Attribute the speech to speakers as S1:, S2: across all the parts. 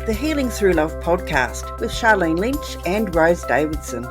S1: the Healing Through Love podcast with Charlene Lynch and Rose Davidson.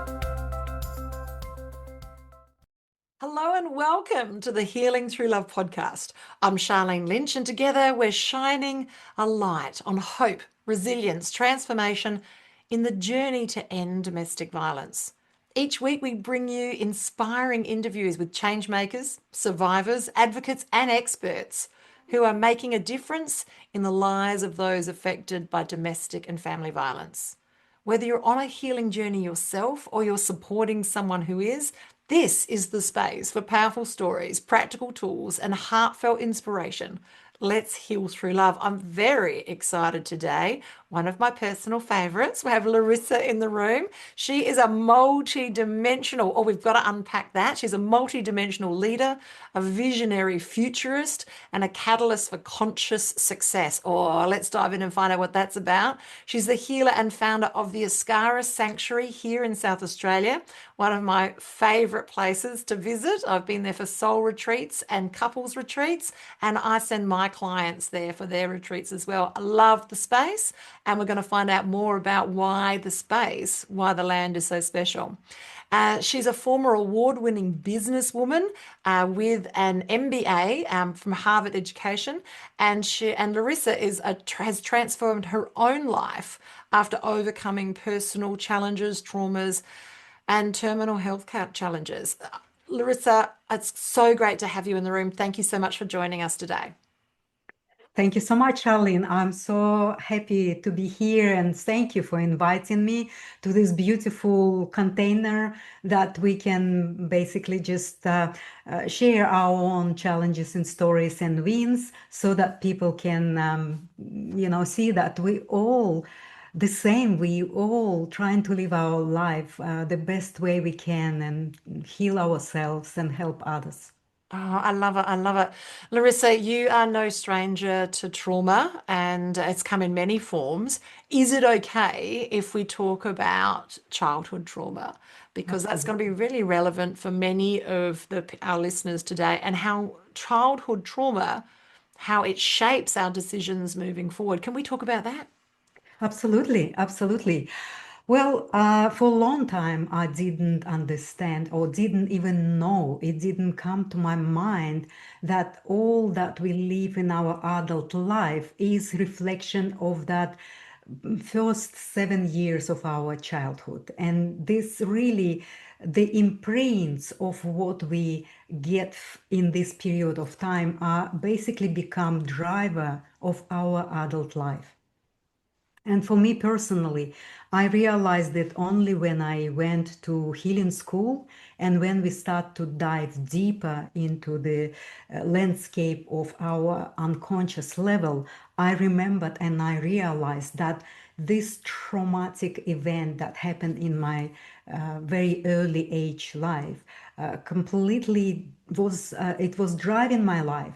S2: Hello and welcome to the Healing Through Love podcast. I'm Charlene Lynch, and together we're shining a light on hope, resilience, transformation in the journey to end domestic violence. Each week we bring you inspiring interviews with changemakers, survivors, advocates and experts who are making a difference in the lives of those affected by domestic and family violence. Whether you're on a healing journey yourself or you're supporting someone who is, this is the space for powerful stories, practical tools, and heartfelt inspiration. Let's heal through love. I'm very excited today. One of my personal favorites. We have Larisa in the room. She is a multi-dimensional, we've got to unpack that. She's a multi-dimensional leader, a visionary futurist, and a catalyst for conscious success. Let's dive in and find out what that's about. She's the healer and founder of the Ascara Sanctuary here in South Australia, one of my favorite places to visit. I've been there for soul retreats and couples retreats, and I send my clients there for their retreats as well. I love the space, and we're going to find out more about why the land is so special. She's a former award-winning businesswoman with an MBA from Harvard Education, and Larisa has transformed her own life after overcoming personal challenges, traumas, and terminal health challenges. Larisa, it's so great to have you in the room. Thank you so much for joining us today.
S3: Thank you so much, Charlene. I'm so happy to be here, and thank you for inviting me to this beautiful container that we can basically just share our own challenges and stories and wins, so that people can, see that we all the same. We all trying to live our life the best way we can and heal ourselves and help others.
S2: Oh, I love it. I love it. Larisa, you are no stranger to trauma, and it's come in many forms. Is it okay if we talk about childhood trauma? Because that's going to be really relevant for many of our listeners today, and how childhood trauma, how it shapes our decisions moving forward. Can we talk about that?
S3: Absolutely, absolutely. Well, for a long time, I didn't understand or didn't even know, it didn't come to my mind that all that we live in our adult life is reflection of that first 7 years of our childhood. And this really, the imprints of what we get in this period of time are basically become driver of our adult life. And for me personally, I realized that only when I went to healing school and when we start to dive deeper into the landscape of our unconscious level, I remembered and I realized that this traumatic event that happened in my very early age life completely it was driving my life.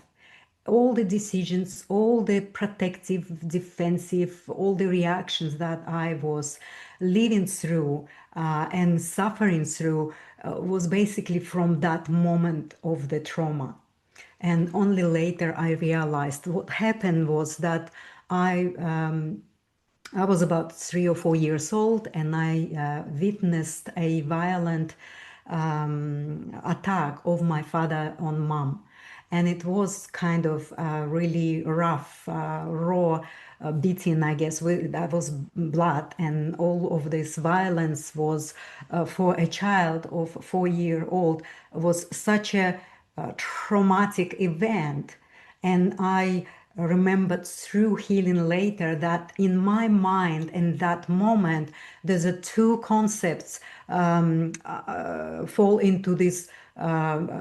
S3: All the decisions, all the protective, defensive, all the reactions that I was living through and suffering through was basically from that moment of the trauma. And only later I realized what happened was that I was about 3 or 4 years old, and I witnessed a violent attack of my father on mom. And it was kind of really rough, raw beating, I guess. That was blood, and all of this violence was, for a child of 4 year old, was such a traumatic event. And I remembered through healing later that in my mind in that moment there's a two concepts fall into this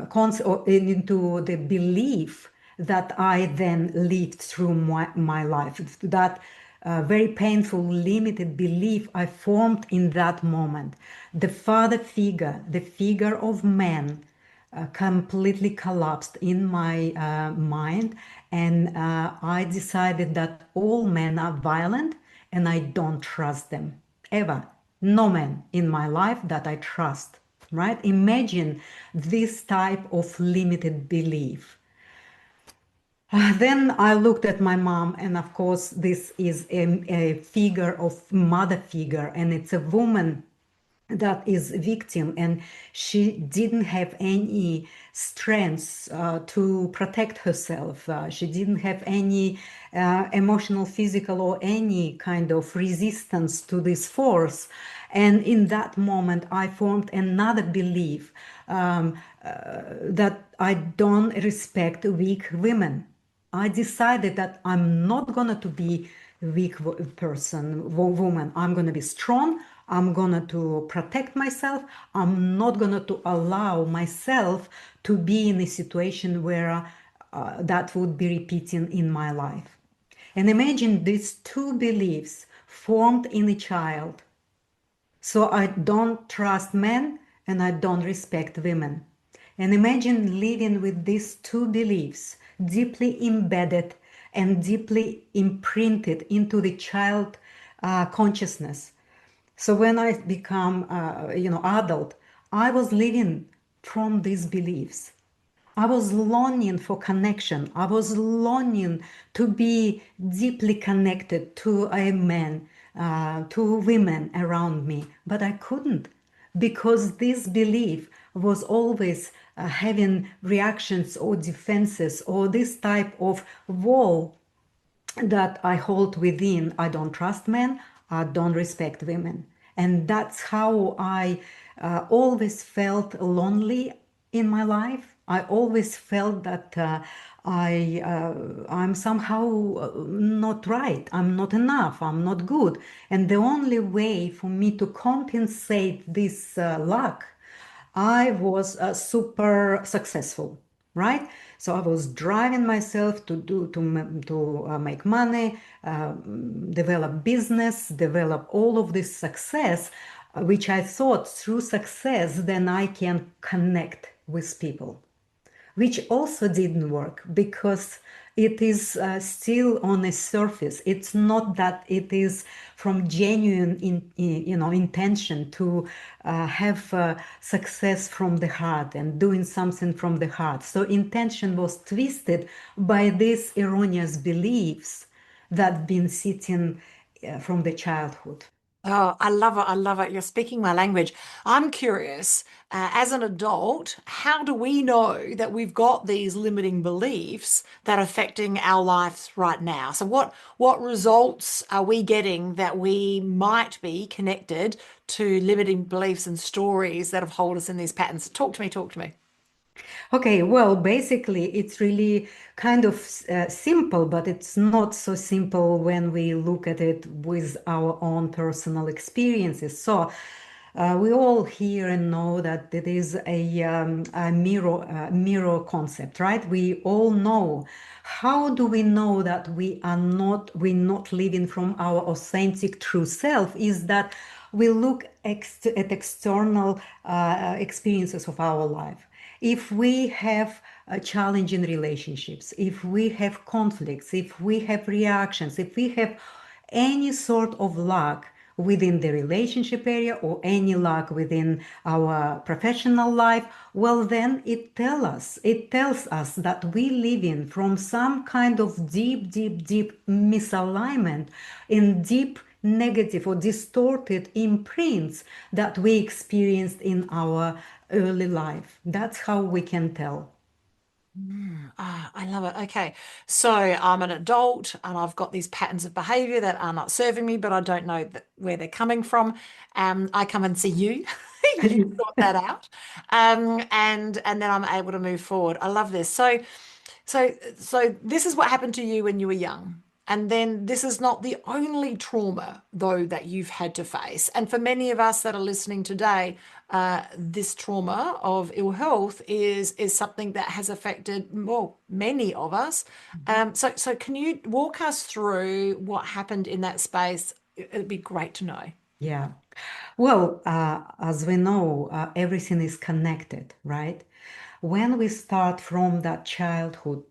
S3: concept, or into the belief that I then lived through my life, that very painful limited belief I formed in that moment. The father figure, the figure of man, completely collapsed in my mind, and I decided that all men are violent and I don't trust them ever. No man in my life that I trust, right? Imagine this type of limited belief. Then I looked at my mom, and of course, this is a figure of mother figure, and it's a woman that is victim, and she didn't have any strength to protect herself. She didn't have any emotional, physical, or any kind of resistance to this force. And in that moment, I formed another belief that I don't respect weak women. I decided that I'm not going to be weak woman. I'm going to be strong. I'm going to protect myself. I'm not going to allow myself to be in a situation where that would be repeating in my life. And imagine these two beliefs formed in a child. So I don't trust men and I don't respect women. And imagine living with these two beliefs deeply embedded and deeply imprinted into the child consciousness. So when I become, adult, I was living from these beliefs. I was longing for connection. I was longing to be deeply connected to a man, to women around me, but I couldn't because this belief was always having reactions or defenses or this type of wall that I hold within. I don't trust men, I don't respect women. And that's how I always felt lonely in my life. I always felt that I'm somehow not right. I'm not enough. I'm not good. And the only way for me to compensate this lack, I was super successful, right? So I was driving myself to make money, develop business, develop all of this success, which I thought through success, then I can connect with people, which also didn't work because it is still on a surface. It's not that it is from genuine intention to have success from the heart and doing something from the heart. So intention was twisted by these erroneous beliefs that been sitting from the childhood.
S2: Oh, I love it. I love it. You're speaking my language. I'm curious, as an adult, how do we know that we've got these limiting beliefs that are affecting our lives right now? So what results are we getting that we might be connected to limiting beliefs and stories that have hold us in these patterns? Talk to me, talk to me.
S3: Okay, well, basically, it's really kind of simple, but it's not so simple when we look at it with our own personal experiences. So, we all hear and know that it is a mirror concept, right? We all know. How do we know that we're not living from our authentic true self? Is that we look at external experiences of our life. If we have challenging relationships, if we have conflicts, if we have reactions, if we have any sort of lack within the relationship area or any lack within our professional life, well, then it tells us that we live in from some kind of deep misalignment in deep negative or distorted imprints that we experienced in our early life. That's how we can tell.
S2: I love it. Okay. So I'm an adult and I've got these patterns of behavior that are not serving me, but I don't know where they're coming from. I come and see you. You sort that out. And then I'm able to move forward. I love this. So this is what happened to you when you were young. And then this is not the only trauma, though, that you've had to face. And for many of us that are listening today, this trauma of ill health is something that has affected, well, many of us. So can you walk us through what happened in that space? It'd be great to know.
S3: Yeah. Well, as we know, everything is connected, right? When we start from that childhood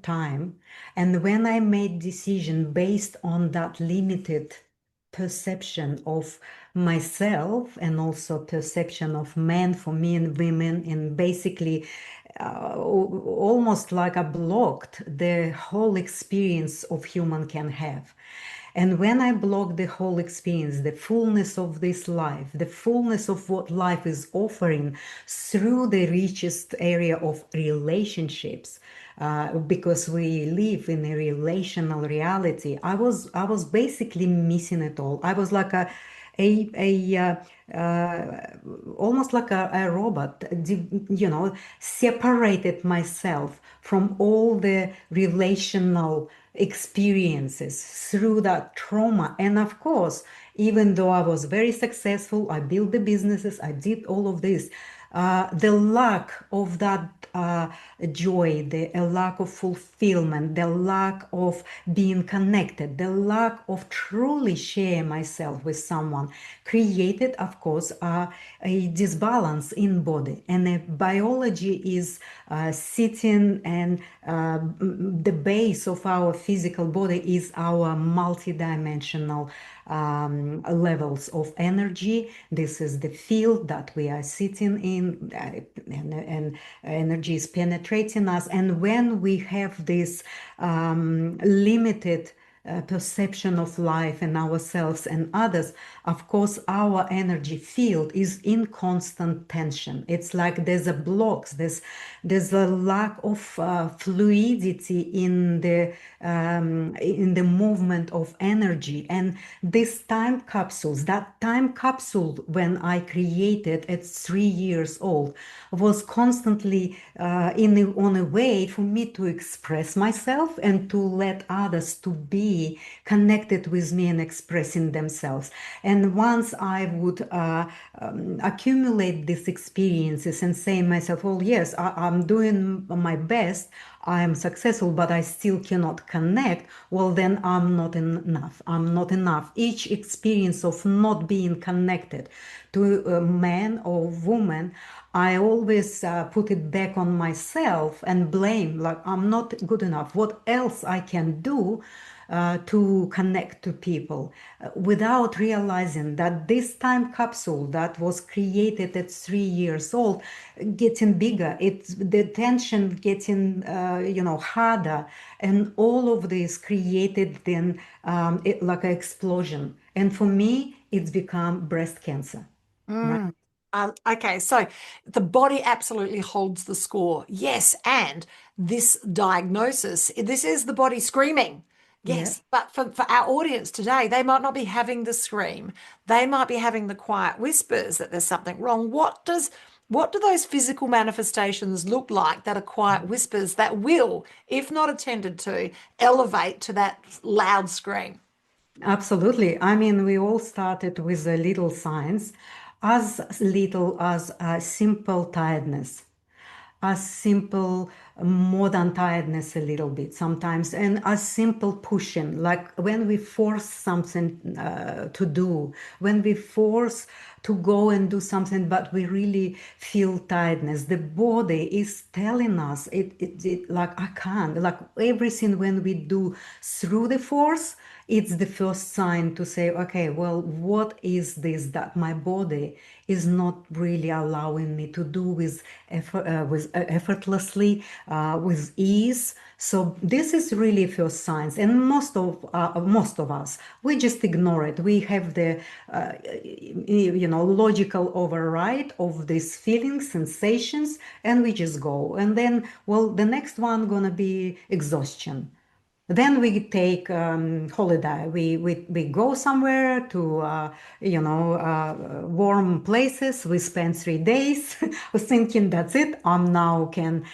S3: time, and when I made decision based on that limited perception of myself and also perception of men for me and women, and basically almost like a blocked the whole experience of human can have. And when I block the whole experience, the fullness of this life, the fullness of what life is offering through the richest area of relationships, because we live in a relational reality, I was basically missing it all. I was like almost like a robot, separated myself from all the relational experiences through that trauma. And of course, even though I was very successful, I built the businesses, I did all of this, the lack of that joy, the lack of fulfillment, the lack of being connected, the lack of truly sharing myself with someone created, of course, a disbalance in body. And biology is sitting, and the base of our physical body is our multidimensional levels of energy. This is the field that we are sitting in, and energy is penetrating us. And when we have this limited perception of life and ourselves and others, of course, our energy field is in constant tension. It's like there's a block, there's a lack of fluidity in the movement of energy. And these time capsules, that time capsule when I created at 3 years old, was constantly on a way for me to express myself and to let others to be connected with me and expressing themselves. And once I would accumulate these experiences and say myself, well, yes, I'm doing my best, I am successful, but I still cannot connect, well, then I'm not enough. I'm not enough. Each experience of not being connected to a man or woman, I always put it back on myself and blame, like I'm not good enough. What else I can do to connect to people, without realizing that this time capsule that was created at 3 years old getting bigger, it's the tension getting harder, and all of this created then like an explosion. And for me, it's become breast cancer. Right.
S2: Okay, so the body absolutely holds the score. Yes, and this diagnosis, this is the body screaming.
S3: Yeah.
S2: Yes, but for our audience today, they might not be having the scream. They might be having the quiet whispers that there's something wrong. What do those physical manifestations look like that are quiet whispers that will, if not attended to, elevate to that loud scream?
S3: Absolutely. I mean, we all started with a little signs, as little as a simple tiredness, as simple more than tiredness a little bit sometimes, and as simple pushing, like when we force something to do, when we force to go and do something, but we really feel tiredness. The body is telling us it like I can't, like everything when we do through the force, it's the first sign to say, okay, well, what is this that my body is not really allowing me to do with effortlessly, with ease. So this is really first signs, and most of us, we just ignore it. We have the logical override of these feelings, sensations, and we just go. And then, well, the next one gonna be exhaustion. Then we take holiday. We go somewhere to warm places. We spend 3 days, thinking that's it. I'm now can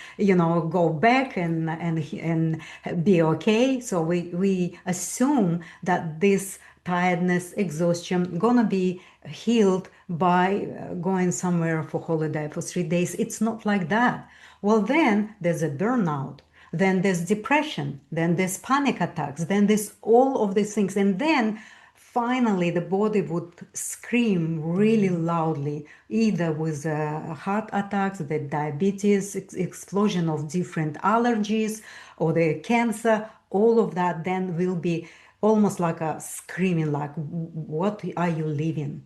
S3: go back and be okay. So we assume that this tiredness, exhaustion gonna be healed by going somewhere for holiday for 3 days. It's not like that. Well, then there's a burnout, then there's depression, then there's panic attacks, then there's all of these things. And then finally, the body would scream really loudly, either with heart attacks, the diabetes, explosion of different allergies, or the cancer. All of that then will be almost like a screaming, like, what are you living?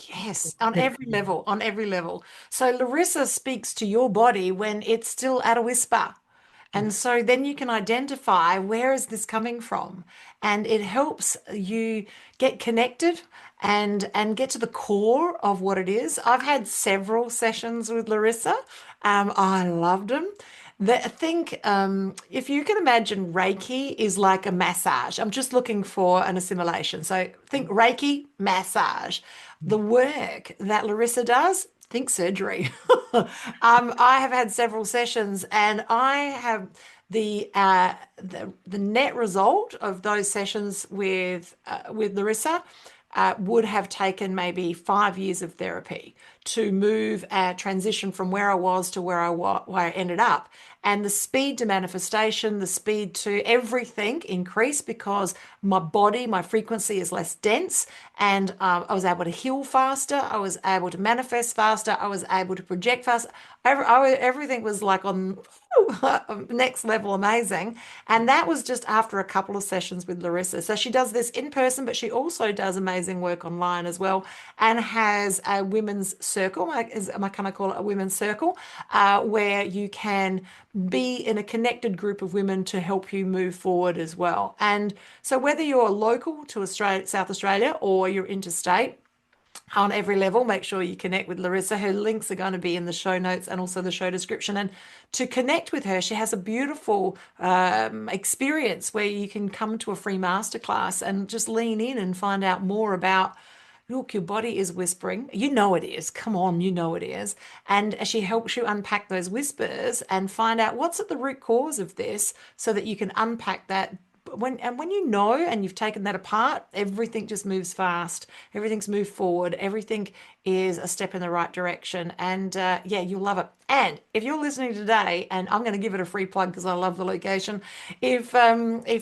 S2: Yes, on every level, on every level. So Larissa speaks to your body when it's still at a whisper. And so then you can identify where is this coming from? And it helps you get connected and get to the core of what it is. I've had several sessions with Larissa. I loved them. I think if you can imagine Reiki is like a massage. I'm just looking for an assimilation. So think Reiki massage. The work that Larissa does, think surgery. I have had several sessions, and I have the net result of those sessions with Larissa would have taken maybe 5 years of therapy to move transition from where I was to where I ended up. And the speed to manifestation, the speed to everything increased because my body, my frequency is less dense, and I was able to heal faster. I was able to manifest faster. I was able to project faster. Everything was like on next level amazing. And that was just after a couple of sessions with Larissa. So she does this in person, but she also does amazing work online as well, and has a women's circle. Am I kind of call it a women's circle, where you can be in a connected group of women to help you move forward as well. And so whether you're local to Australia, South Australia, or you're interstate, on every level, make sure you connect with Larissa. Her links are going to be in the show notes and also the show description. And to connect with her, she has a beautiful experience where you can come to a free masterclass and just lean in and find out more about. Look, your body is whispering. You know it is. Come on, you know it is. And she helps you unpack those whispers and find out what's at the root cause of this so that you can unpack that. When you know and you've taken that apart, everything just moves fast. Everything's moved forward. Everything is a step in the right direction. And yeah, you'll love it. And if you're listening today, and I'm going to give it a free plug because I love the location. If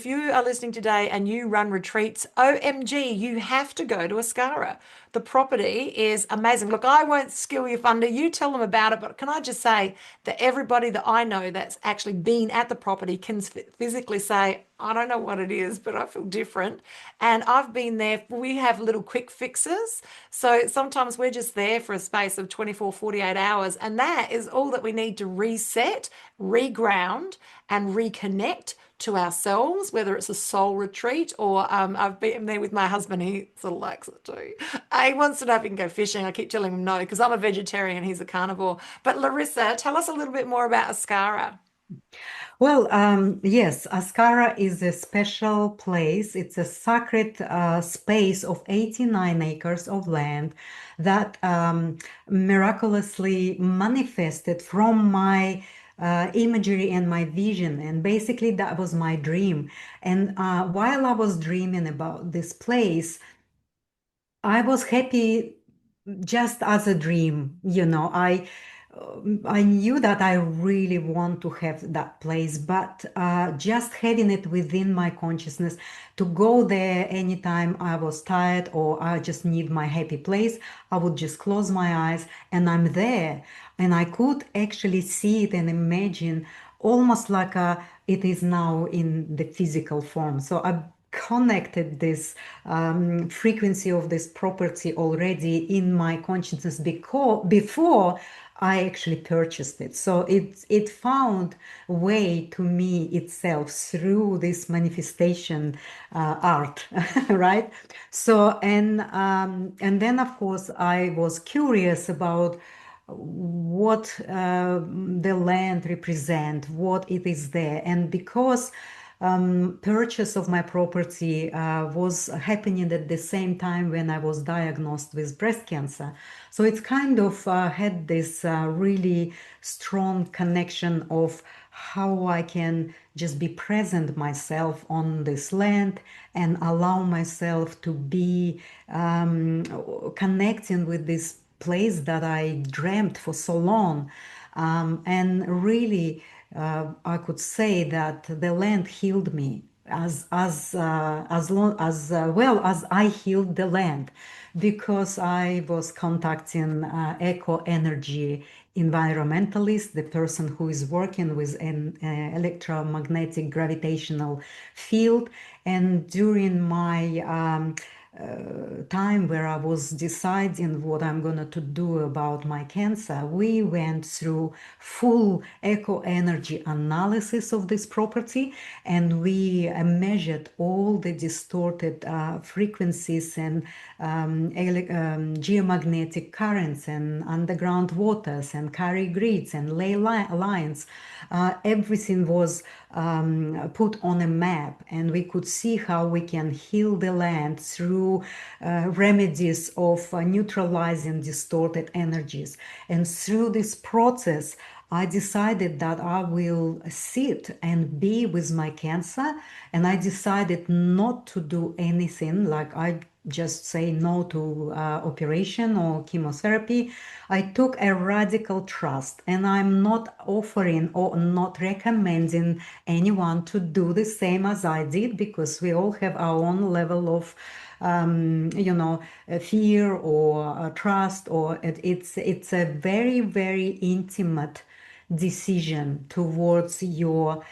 S2: you are listening today and you run retreats, OMG, you have to go to Ascara. The property is amazing. Look, I won't steal your thunder. You tell them about it. But can I just say that everybody that I know that's actually been at the property can physically say, I don't know what it is, but I feel different. And I've been there. We have little quick fixes. So sometimes we're just there for a space of 24, 48 hours. And that is all that we need to reset, reground, and reconnect to ourselves, whether it's a soul retreat or I've been there with my husband. He sort of likes it too. He wants to know if he can go fishing. I keep telling him no because I'm a vegetarian and he's a carnivore. But Larissa, tell us a little bit more about Ascara.
S3: Well, yes, Ascara is a special place. It's a sacred space of 89 acres of land that miraculously manifested from my imagery and my vision. And basically, that was my dream. And while I was dreaming about this place, I was happy just as a dream, I knew that I really want to have that place, but just having it within my consciousness to go there anytime I was tired or I just need my happy place, I would just close my eyes and I'm there. And I could actually see it and imagine almost like it is now in the physical form. So I connected this frequency of this property already in my consciousness before I actually purchased it. So it found a way to me itself through this manifestation art, right? So and then of course I was curious about what the land represent, what it is there, and because purchase of my property was happening at the same time when I was diagnosed with breast cancer. So it's kind of had this really strong connection of how I can just be present myself on this land and allow myself to be connecting with this place that I dreamt for so long. And really, I could say that the land healed me as long as well as I healed the land, because I was contacting eco energy environmentalist, the person who is working with an electromagnetic gravitational field, and during my time where I was deciding what I'm going to do about my cancer, we went through full eco energy analysis of this property, and we measured all the distorted frequencies and geomagnetic currents and underground waters and carry grids and ley lines. Everything was put on a map, and we could see how we can heal the land through remedies of neutralizing distorted energies. And through this process, I decided that I will sit and be with my cancer, and I decided not to do anything, like I just say no to operation or chemotherapy. I took a radical trust, and I'm not offering or not recommending anyone to do the same as I did, because we all have our own level of fear or trust, or it's a very, very intimate decision towards your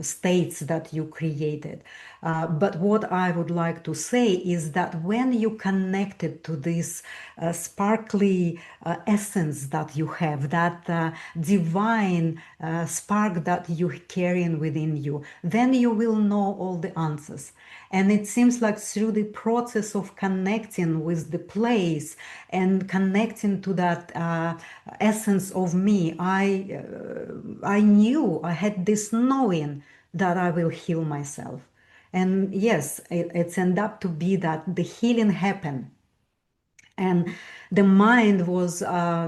S3: states that you created. But what I would like to say is that when you connected to this sparkly essence that you have, that divine spark that you're carrying within you, then you will know all the answers. And it seems like through the process of connecting with the place and connecting to that essence of me, I knew, I had this knowing that I will heal myself. And yes, it's ended up to be that the healing happened. And the mind was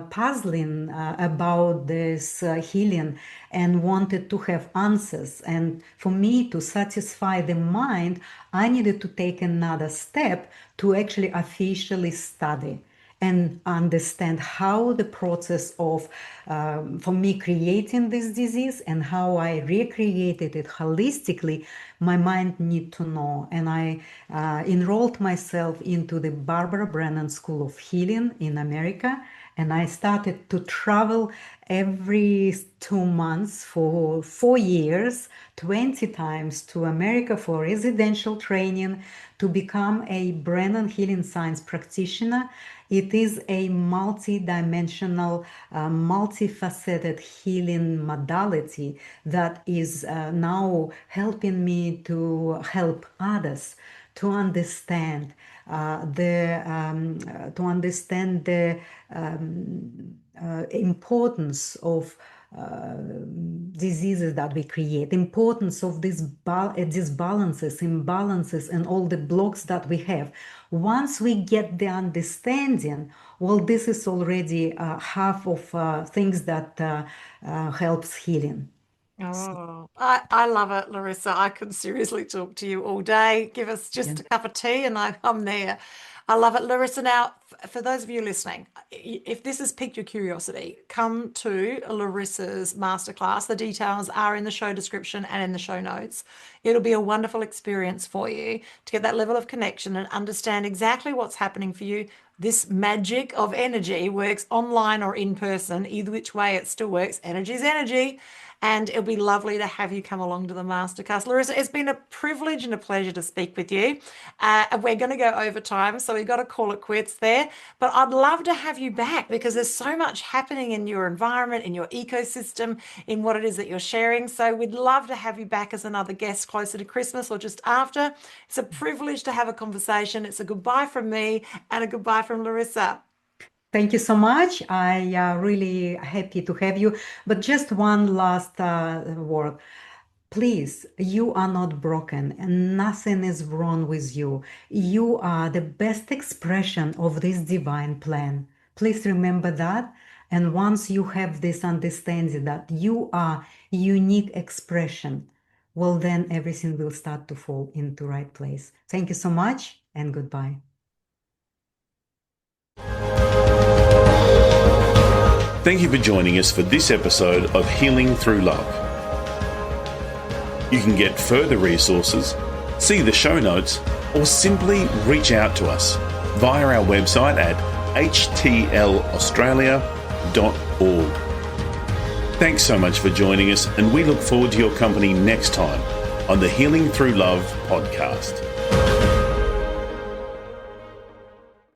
S3: puzzling about this healing and wanted to have answers. And for me to satisfy the mind, I needed to take another step to actually officially study and understand how the process of, for me, creating this disease and how I recreated it holistically, my mind need to know. And I enrolled myself into the Barbara Brennan School of Healing in America, and I started to travel every 2 months for 4 years, 20 times to America for residential training to become a Brennan Healing Science practitioner. It is a multidimensional, multifaceted healing modality that is now helping me to help others to understand the importance of diseases that we create, importance of these disbalances, imbalances, and all the blocks that we have. Once we get the understanding, well, this is already half of things that helps healing.
S2: Oh, I love it, Larisa. I could seriously talk to you all day. Give us just a cup of tea and I'm there. I love it, Larisa. Now, for those of you listening, if this has piqued your curiosity, come to Larisa's masterclass. The details are in the show description and in the show notes. It'll be a wonderful experience for you to get that level of connection and understand exactly what's happening for you. This magic of energy works online or in person. Either which way, it still works. Energy is energy. And it'll be lovely to have you come along to the masterclass. Larisa, it's been a privilege and a pleasure to speak with you. We're going to go over time, so we've got to call it quits there. But I'd love to have you back because there's so much happening in your environment, in your ecosystem, in what it is that you're sharing. So we'd love to have you back as another guest closer to Christmas or just after. It's a privilege to have a conversation. It's a goodbye from me and a goodbye from Larisa.
S3: Thank you so much. I really happy to have you. But just one last word. Please, you are not broken and nothing is wrong with you. You are the best expression of this divine plan. Please remember that. And once you have this understanding that you are unique expression, well, then everything will start to fall into right place. Thank you so much and goodbye.
S4: Thank you for joining us for this episode of Healing Through Love. You can get further resources, see the show notes, or simply reach out to us via our website at htlaustralia.org. Thanks so much for joining us, and we look forward to your company next time on the Healing Through Love podcast.